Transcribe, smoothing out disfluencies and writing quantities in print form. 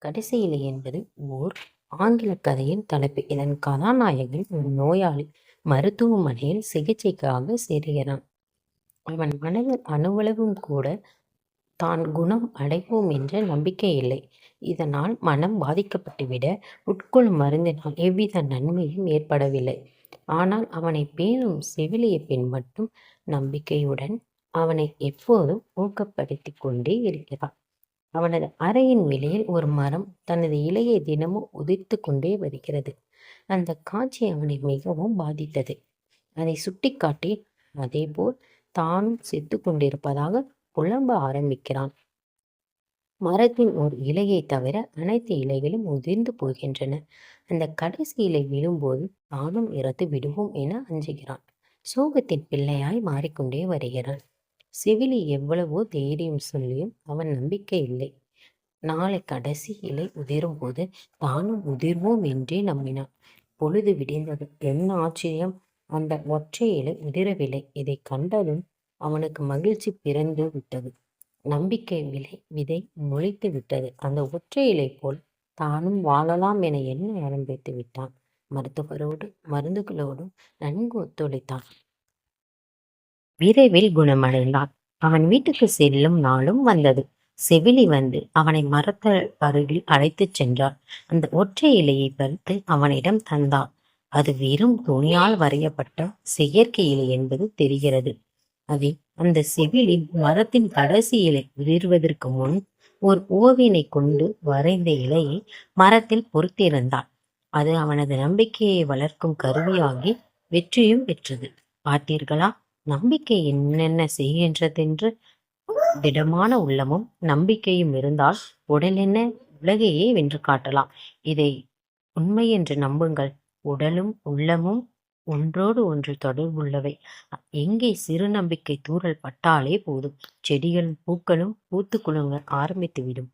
கடைசியிலை என்பது ஓர் ஆங்கில கதையின் தலைப்பு. இதன் கதாநாயகன் ஒரு நோயாளி மருத்துவமனையில் சிகிச்சைக்காக சேர்கிறான். அவன் மனதில் அணுவளவும் கூட தான் குணம் அடைவோம் என்ற நம்பிக்கை இல்லை. இதனால் மனம் பாதிக்கப்பட்டுவிட உட்கொள்ளும் மருந்தினால் எவ்வித நன்மையும் ஏற்படவில்லை. ஆனால் அவனை பேணும் செவிலிய பெண் மட்டும் நம்பிக்கையுடன் அவனை எப்போதும் ஊக்கப்படுத்தி கொண்டே இருக்கிறான். அவனது அறையின் வெளியில் ஒரு மரம் தனது இலையை தினமும் உதிர்த்து கொண்டே வருகிறது. அந்த காட்சி அவனை மிகவும் பாதித்தது. அதை சுட்டிக்காட்டி அதேபோல் தானும் செத்து கொண்டிருப்பதாக புலம்ப ஆரம்பிக்கிறான். மரத்தின் ஒரு இலையை தவிர அனைத்து இலைகளும் உதிர்ந்து போகின்றன. அந்த கடைசி இலை விழும்போது தானும் இறந்து விடுவோம் என அஞ்சுகிறான். சோகத்தின் பிள்ளையாய் மாறிக்கொண்டே வருகிறான். செவிலி எவ்வளவோ தைரியம் சொல்லியும் அவன் நம்பிக்கை இல்லை. நாளை கடைசி இலை உதிரும் போது தானும் உதிர்வோம் என்றே நம்பினான். பொழுது விடிந்தது. என்ன ஆச்சரியம்! அந்த ஒற்றை இலை உதிரவில்லை. இதை கண்டதும் அவனுக்கு மகிழ்ச்சி பிறந்து விட்டது. நம்பிக்கை விதை முளைத்து விட்டது. அந்த ஒற்றை இலை போல் தானும் வாழலாம் என எண்ண ஆரம்பித்து விட்டான். மருத்துவரோடு மருந்துகளோடும் நன்கு ஒத்துழைத்தான். விரைவில் குணமடைந்தான். அவன் வீட்டுக்கு செல்லும் நாளும் வந்தது. செவிலி வந்து அவனை மரத்த அருகில் அழைத்துச் சென்றார். அந்த ஒற்றை இலையை பறித்து அவனிடம் தந்தார். அது வெறும் துணியால் வரையப்பட்ட செயற்கை இலை என்பது தெரிகிறது. அதை அந்த செவிலி மரத்தின் கடைசி இலை உதிர்வதற்கு முன் ஒரு ஓவியனை கொண்டு வரைந்த இலையை மரத்தில் பொறுத்திருந்தான். அது அவனது நம்பிக்கையை வளர்க்கும் கருவியாகி வெற்றியும் பெற்றது. பார்த்தீர்களா, நம்பிக்கை என்னென்ன செய்கின்றதென்று. திடமான உள்ளமும் நம்பிக்கையும் இருந்தால் உடல் என்ன உலகையே வென்று காட்டலாம். இதை உண்மை என்று நம்புங்கள். உடலும் உள்ளமும் ஒன்றோடு ஒன்று தொடர்புள்ளவை. எங்கே சிறு நம்பிக்கை தூறல் பட்டாலே போதும், செடிகளும் பூக்களும் பூத்து குலுங்க ஆரம்பித்துவிடும்.